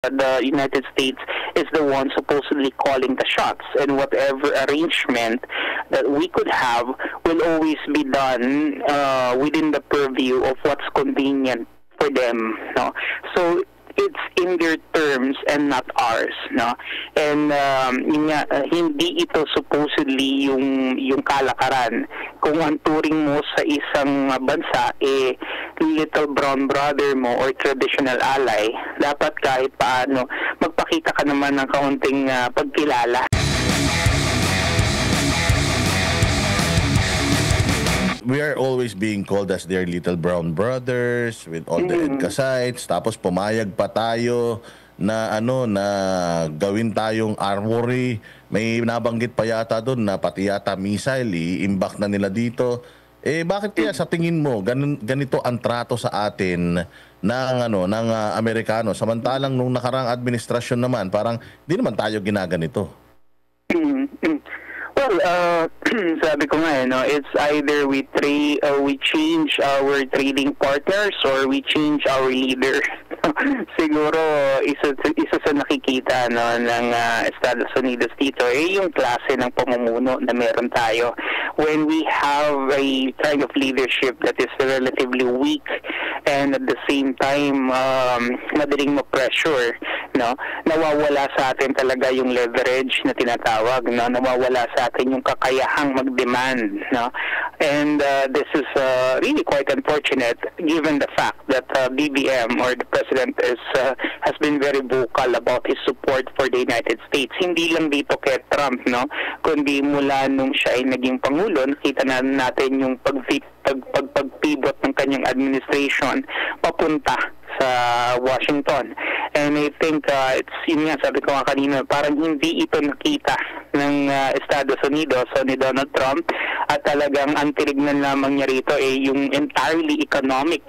the United States is the one supposedly calling the shots, and whatever arrangement that we could have will always be done within the purview of what's convenient for them. No? So it's in their terms and not ours, no? And yun nga, hindi ito supposedly yung kalakaran. Kung ang turing mo sa isang bansa little brown brother mo or traditional ally, dapat kahit paano magpakita ka naman ng kaunting pagkilala. We are always being called as their little brown brothers with all the EDCA sites. Tapos pumayag pa tayo na gawin tayong armory. May nabanggit pa yata doon na pati yata missile i-imbak na nila dito. Bakit kaya sa tingin mo ganito ang trato sa atin ng Amerikano, samantalang nung nakarang administrasyon naman parang di naman tayo ginaganito? Well, sabi ko nga, it's either we change our trading partners or we change our leader. Siguro isa sa nakikita ng Estados Unidos dito yung klase ng pamumuno na meron tayo. When we have a kind of leadership that is relatively weak and at the same time madaling ma-pressure, nawawala sa atin talaga yung leverage na tinatawag, nawawala sa atin yung kakayahang mag-demand, and this is really quite unfortunate given the fact that BBM or the President has been very vocal about his support for the United States. Hindi lang dito kay Trump, kundi mula nung siya ay naging Pangulo, nakita na natin yung pagpivot ng kanyang administration papunta sa Washington. And I think it's yun nga, sabi ko nga kanina, parang hindi ito nakita ng Estados Unidos o ni Donald Trump, at talagang ang tinignan lamang niya rito yung entirely economic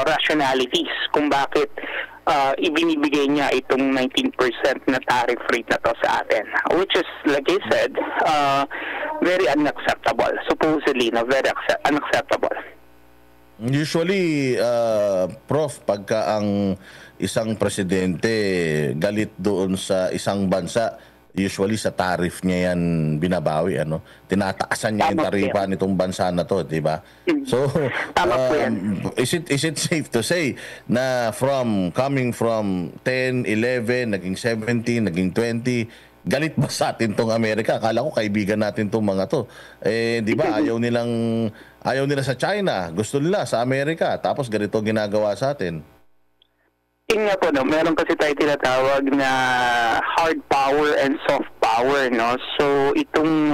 rationalities kung bakit ibinibigay niya itong 19% na tariff rate na to sa atin, which is, like I said, very unacceptable. Supposedly, very unacceptable. Usually, Prof, pagka ang isang presidente galit doon sa isang bansa, usually sa tariff niya yan binabawi, tinataasan niya yung tarifa nitong bansa na to, di ba? So, is it safe to say na coming from 10, 11, naging 17, naging 20, galit ba sa atin tong Amerika? Akala ko kaibigan natin tong mga to. Di ba, ayaw nila sa China, gusto nila sa Amerika, tapos ganito ginagawa sa atin. Yun nga po, meron kasi tayo tinatawag na hard power and soft power, So itong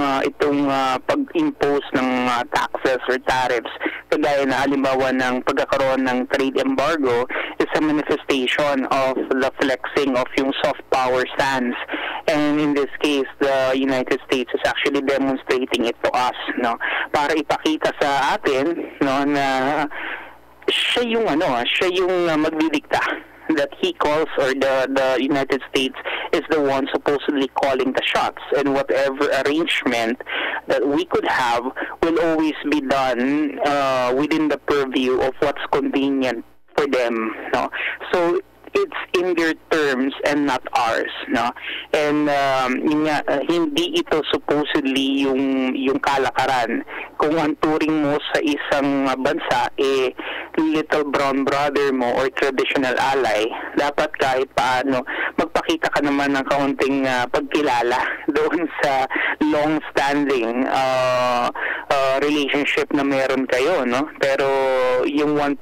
pag-impose ng taxes or tariffs, kagaya na halimbawa ng pagkakaroon ng trade embargo, is a manifestation of the flexing of yung soft power stance. And in this case, the United States is actually demonstrating it to us, para ipakita sa atin, na siya yung magdidikta, that he calls, or the United States is the one supposedly calling the shots, and whatever arrangement that we could have will always be done within the purview of what's convenient for them. So it's in their terms and not ours, and hindi ito supposedly yung kalakaran. Kung ang turing mo sa isang bansa little brown brother mo or traditional ally, dapat kahit paano magpakita ka naman ng kaunting pagkilala doon sa long-standing relationship na meron kayo, Pero yung 1%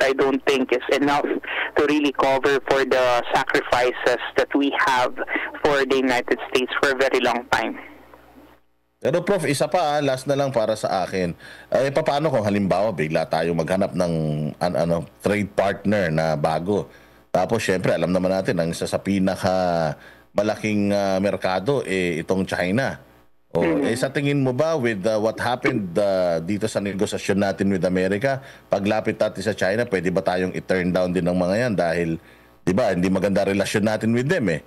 I don't think is enough to really cover for the sacrifices that we have for the United States for a very long time. Pero Prof, isa pa, last na lang para sa akin. Paano kung halimbawa bigla tayo maghanap ng trade partner na bago? Tapos syempre, alam naman natin, ang isa sa pinaka malaking merkado itong China. Sa tingin mo ba with what happened dito sa negosasyon natin with America, paglapit natin sa China, pwede ba tayong i-turn down din ng mga yan dahil, di ba, hindi maganda relasyon natin with them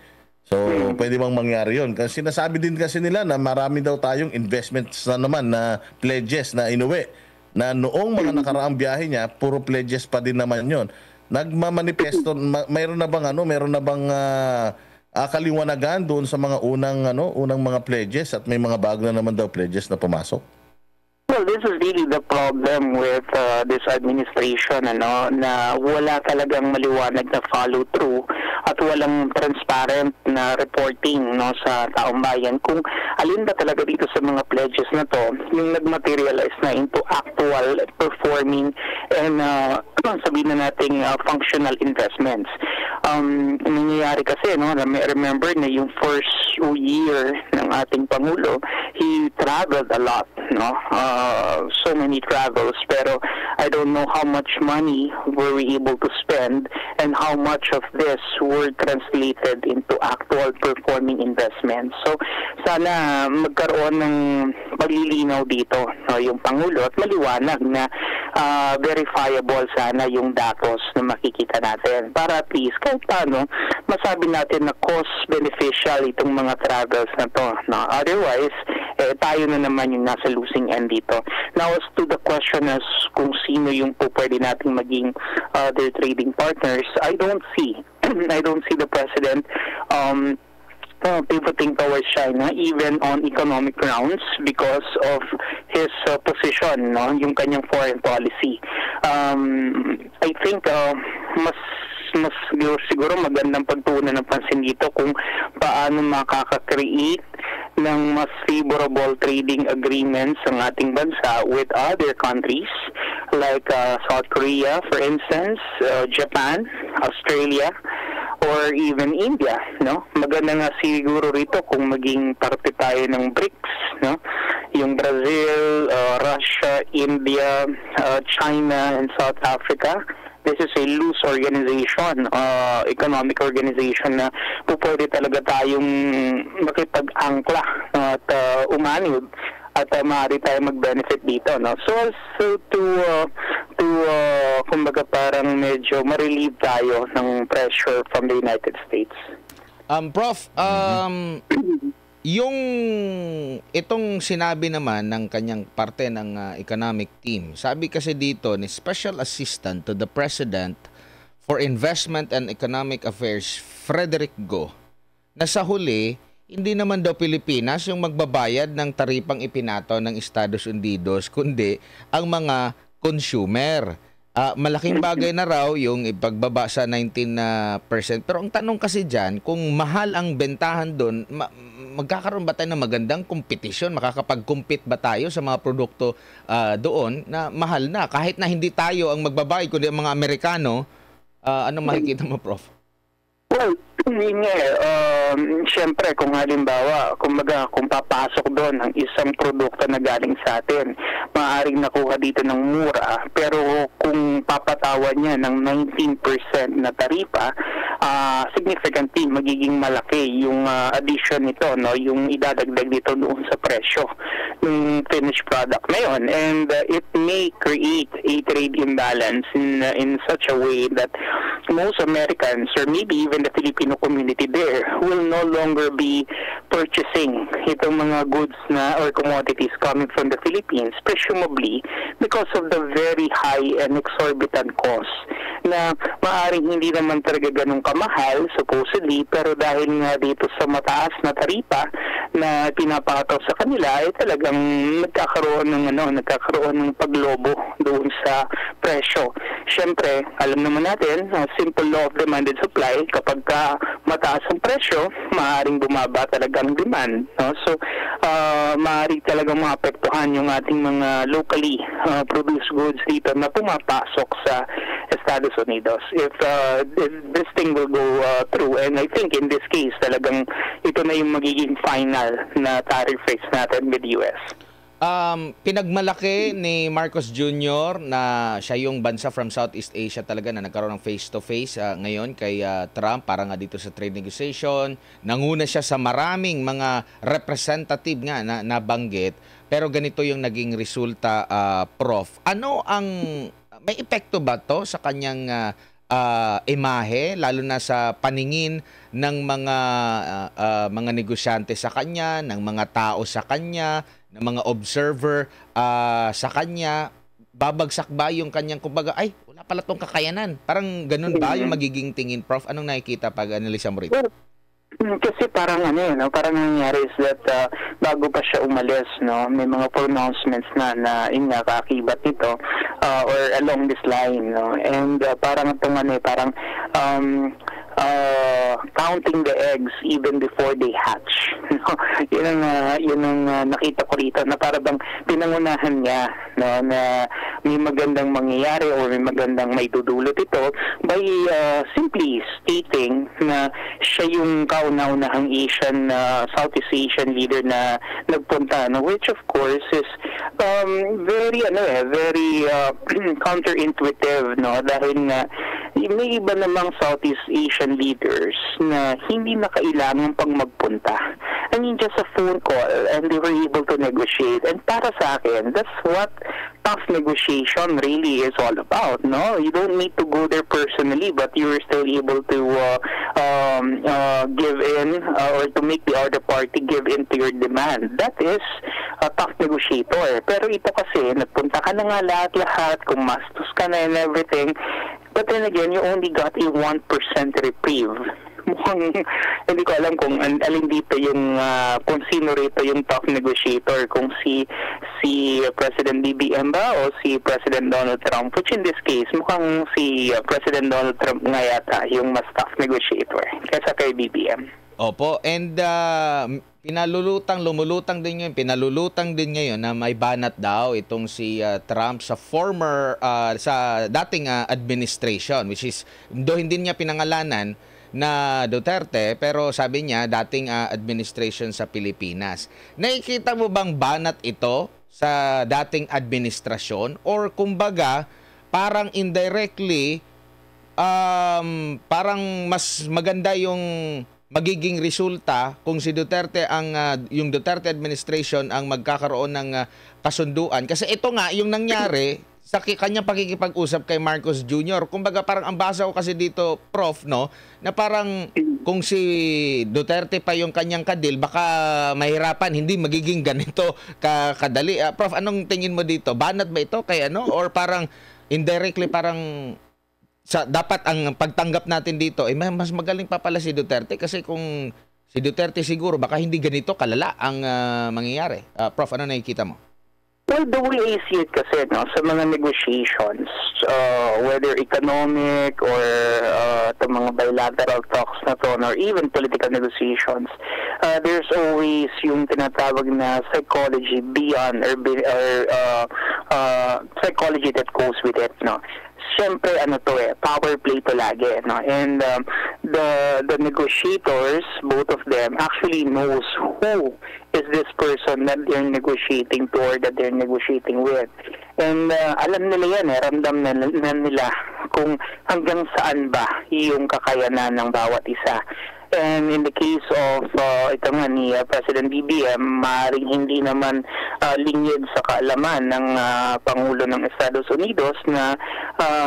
So, pwede bang mangyari yun? Kasi sinasabi din kasi nila na marami daw tayong investments na naman na pledges na inuwi. Na noong mga nakaraang biyahe niya, puro pledges pa din naman yon. nagmamanifesto, mayroon na bang kaliwanagan doon sa mga unang mga pledges at may mga bago na naman daw pledges na pumasok? Well, this is really the problem with this administration, na wala talagang maliwanag na follow-through at walang transparent na reporting, sa taong bayan kung alin ba talaga dito sa mga pledges na to yung nagmaterialize na into actual performing and sabihin na nating functional investments. Nangyayari kasi, remember na yung first year ng ating Pangulo, he traveled a lot, so many travels, pero I don't know how much money were we able to spend and how much of this were translated into actual performing investments. So sana magkaroon ng paglilinaw dito, yung Pangulo, at maliwanag na verifiable sana yung datos na makikita natin para at least kahit paano masabi natin na cost beneficial itong mga travels na to. Otherwise, tayo na naman yung nasa losing end dito. Now, as to the question as kung sino yung pwede nating maging their trading partners, I don't see the president pivoting towards China even on economic grounds because of his position, yung kanyang foreign policy. I think mas siguro magandang pagtuunan ng pansin dito kung paano makaka-create ng mas favorable trading agreements ang ating bansa with other countries like South Korea, for instance, Japan, Australia, or even India, Maganda nga siguro rito kung maging parte tayo ng BRICS, Yung Brazil, Russia, India, China, and South Africa. This is a loose organization, economic organization na pwede talaga tayong makipag-angkla at umanib at maaari tayo mag-benefit dito, So to kumbaga parang medyo ma-relieve tayo ng pressure from the United States. Prof, yung itong sinabi naman ng kanyang parte ng economic team, sabi kasi dito ni Special Assistant to the President for Investment and Economic Affairs, Frederick Go, na sa huli, hindi naman daw Pilipinas yung magbabayad ng taripang ipinato ng Estados Unidos, kundi ang mga consumer. Malaking bagay na raw yung ipagbaba sa 19%. Pero ang tanong kasi dyan, kung mahal ang bentahan doon, magkakaroon ba tayo ng magandang kompetisyon? Makakapag-compete ba tayo sa mga produkto doon na mahal na? Kahit na hindi tayo ang magbabayad, kundi ang mga Amerikano, anong makikita mo, Prof? Well, hindi nga siyempre kung halimbawa, kung papasok doon ang isang produkto na galing sa atin, maaaring nakuha dito ng mura, pero kung papatawan niya ng 19% na taripa, significantly magiging malaki yung addition nito, yung idadagdag dito doon sa presyo ng finished product na yun. And it may create a trade imbalance in such a way that most Americans or maybe even the Filipino community there will no longer be purchasing itong mga goods or commodities coming from the Philippines, presumably because of the very high and exorbitant cost na maaaring hindi naman talaga ganun kamahal supposedly, pero dahil nga dito sa mataas na taripa na pinapataw sa kanila ay talagang nagkakaroon ng paglobo doon sa presyo. Siyempre, alam naman natin, simple law of demand and supply, kapag mataas ang presyo, maaaring bumaba talaga ang demand. So, maaari talagang maapektuhan yung ating mga locally produced goods dito na pumapasok sa Estados Unidos if this thing will go through. And I think in this case, talagang ito na yung magiging final na tariff rates natin with US. Pinagmalaki ni Marcos Jr. na siya yung bansa from Southeast Asia talaga na nagkaroon ng face-to-face ngayon kay Trump para nga dito sa trade negotiation. Nanguna siya sa maraming mga representative nga na nabanggit. Pero ganito yung naging resulta, Prof. Ano ang may epekto ba to sa kanyang imahe, lalo na sa paningin ng mga negosyante sa kanya, ng mga tao sa kanya, ng mga observer sa kanya? Babagsak ba yung kanyang, kumbaga, ay, wala pala tong kakayanan. Parang ganun ba yung magiging tingin, Prof? Anong nakikita pag analisa mo rito? Well, kasi parang no, parang nangyari is that bago pa siya umalis, no, may mga pronouncements na yun nga kaakibat nito or along this line, no, and parang itong parang counting the eggs even before they hatch. No? Yun ang nakita ko rito na para bang pinangunahan niya, no, na may magandang mangyayari o may magandang may dudulot ito by simply stating na siya yung kauna-unahang Southeast Asian leader na nagpunta, no, which of course is very counterintuitive, no, dahil nga may iba namang Southeast Asian leaders na hindi na kailangan pang magpunta. I mean, just a phone call and they were able to negotiate. And para sa akin, that's what tough negotiation really is all about, no? You don't need to go there personally, but you're still able to give in or to make the other party give in to your demand. That is a tough negotiator. Pero ito kasi, nagpunta ka na nga lahat-lahat, kumastos ka na and everything, but then again, you only got a 1% reprieve. Mukhang hindi ko alam kung alin dito yung kung sino rito yung top negotiator, kung si President BBM ba o si President Donald Trump, which in this case mukhang si President Donald Trump nga yata yung mas tough negotiator kaysa kay BBM. Opo, and lumulutang din ngayon na may banat daw itong si Trump sa sa dating administration, which is do hindi niya pinangalanan na Duterte, pero sabi niya dating administration sa Pilipinas. Nakikita mo bang banat ito sa dating administrasyon or kumbaga parang indirectly parang mas maganda yung magiging resulta kung si Duterte yung Duterte administration ang magkakaroon ng kasunduan, kasi ito nga yung nangyari sa kanyang pakikipag-usap kay Marcos Jr. Kumbaga parang ang basa ko kasi dito, Prof, no, na parang kung si Duterte pa yung kanyang kadil, baka mahirapan, hindi magiging ganito kadali. Prof, anong tingin mo dito? Banat ba ito kay or parang indirectly parang dapat ang pagtanggap natin dito mas magaling pa pala si Duterte, kasi kung si Duterte siguro baka hindi ganito kalala ang mangyayari. Prof, ano nakikita mo? Well, the way I see it kasi, no, sa mga negotiations, whether economic or the mga bilateral talks na to, or even political negotiations, there's always yung tinatawag na psychology beyond or psychology that goes with it, no. Siyempre, power play to lagi, no? And the negotiators, both of them, actually knows who is this person that they're negotiating to or that they're negotiating with. And alam nila yan, ramdam na nila kung hanggang saan ba yung kakayanan ng bawat isa. And in the case of ito nga ni President BBM, maaaring hindi naman lingid sa kaalaman ng Pangulo ng Estados Unidos na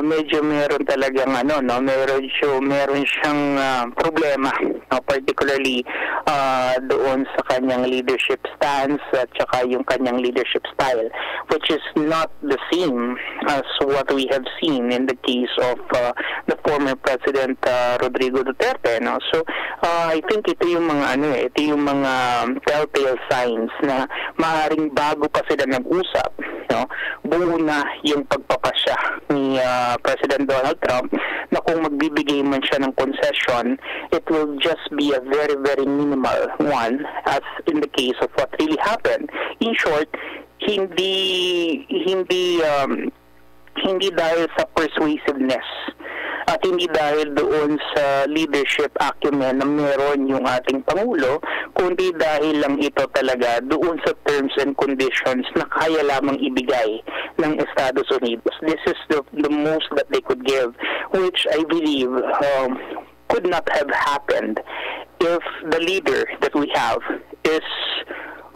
medyo meron talagang meron siyang problema, particularly doon sa kanyang leadership stance at saka yung kanyang leadership style, which is not the same as what we have seen in the case of the former President Rodrigo Duterte, no? So I think ito yung mga telltale signs na maaaring bago pa sila nag-usap, no, buo na yung pagpapasya ni President Donald Trump na kung magbibigay man siya ng concession, it will just be a very, very minimal one, as in the case of what really happened. In short, hindi dahil sa persuasiveness at hindi dahil doon sa leadership acumen na meron yung ating Pangulo, kundi dahil lang ito talaga doon sa terms and conditions na kaya lamang ibigay ng Estados Unidos. This is the most that they could give, which I believe could not have happened if the leader that we have is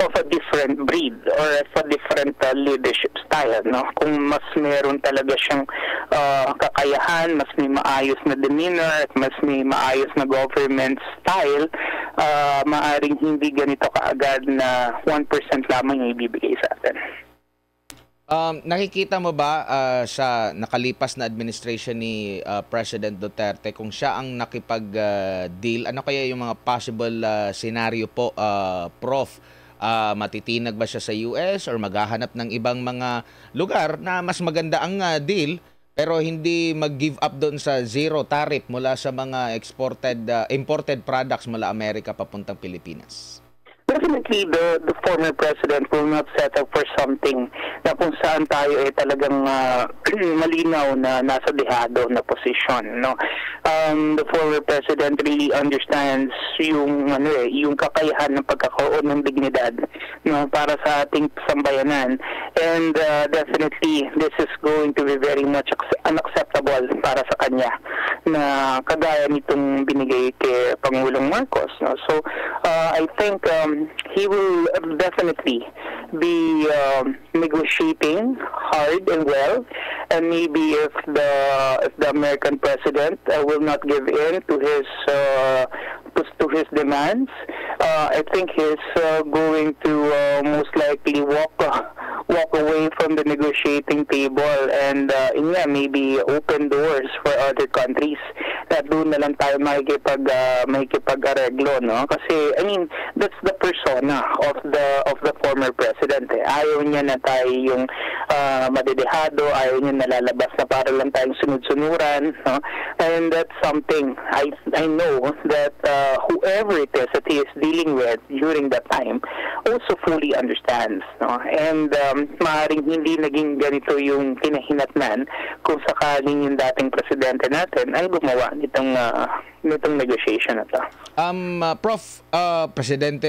of a different breed or of a different leadership style, no? Kung mas meron talaga siyang kakayahan, mas may maayos na demeanor at mas may maayos na government style, maaring hindi ganito kaagad na 1% lamang yung ibibigay sa atin. Nakikita mo ba sa nakalipas na administration ni President Duterte kung siya ang nakipag-deal, ano kaya yung mga possible scenario po, Prof? Matitinag ba siya sa US or maghahanap ng ibang mga lugar na mas maganda ang deal pero hindi mag-give up doon sa zero tariff mula sa mga imported products mula Amerika papuntang Pilipinas? Definitely, the former president will not settle for something na kung saan tayo ay talagang malinaw na nasa dehado na posisyon. No? The former president really understands yung kakayahan ng pagkakaroon ng dignidad, no, para sa ating sambayanan. And definitely, this is going to be very much unacceptable para sa kanya na kagaya nitong binigay kay Pangulong Marcos. No? So, I think he will definitely be negotiating hard and well, and maybe if the American president will not give in to his demands, I think he's going to most likely walk away from the negotiating table and maybe open doors for other countries na doon na lang tayo makikipag-areglo, no? Kasi I mean, that's the persona of the former president. Ayaw niya na tayo yung madedehado, ayaw niya nalalabas na para lang tayong sunod-sunuran, no? And that's something I know that whoever it is that he is dealing with during that time also fully understands, no? And maaaring hindi naging ganito yung kinahinatnan kung sakaling yung dating presidente natin ay gumawa nitong negotiation na to. Prof, Presidente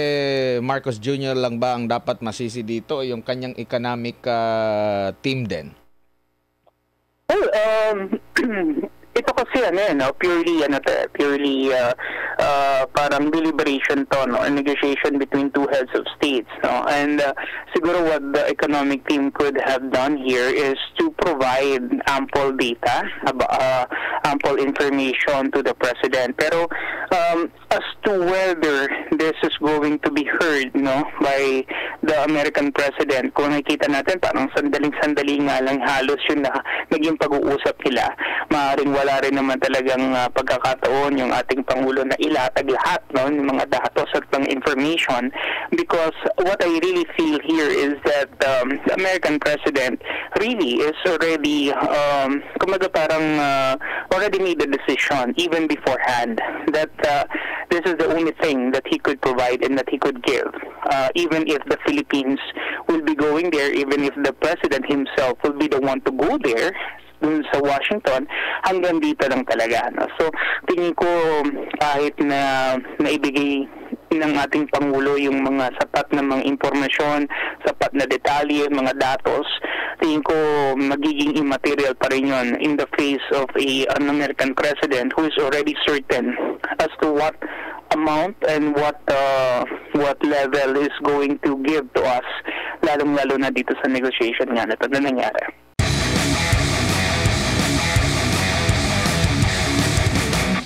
Marcos Jr. lang ba ang dapat masisi dito, yung kanyang economic team din? Well, ito kasi purely parang deliberation to, no, a negotiation between two heads of states, no, and siguro what the economic team could have done here is to provide ample data, ample information to the president. Pero as to whether this is going to be heard, no, by the American president, kung nakikita natin parang sandaling-sandali nga lang halos yun na naging pag-uusap nila, maaaring wala rin naman talagang pagkakataon yung ating Pangulo na ilatag lahat, no, ng mga datos at mga information, because what I really feel here is that the American president really is already kumaga parang already made the decision even beforehand that this is the only thing that he could provide and that he could give, even if the Philippines will be going there, even if the president himself will be the one to go there dun sa Washington, hanggang dito lang talaga, no? So tingin ko kahit na naibigay ng ating Pangulo yung mga sapat na mga impormasyon, sapat na detalye, mga datos, tingin ko magiging immaterial pa rin yun in the face of an American president who is already certain as to what amount and what level is going to give to us, lalong-lalo na dito sa negotiation nga na ito na nangyari.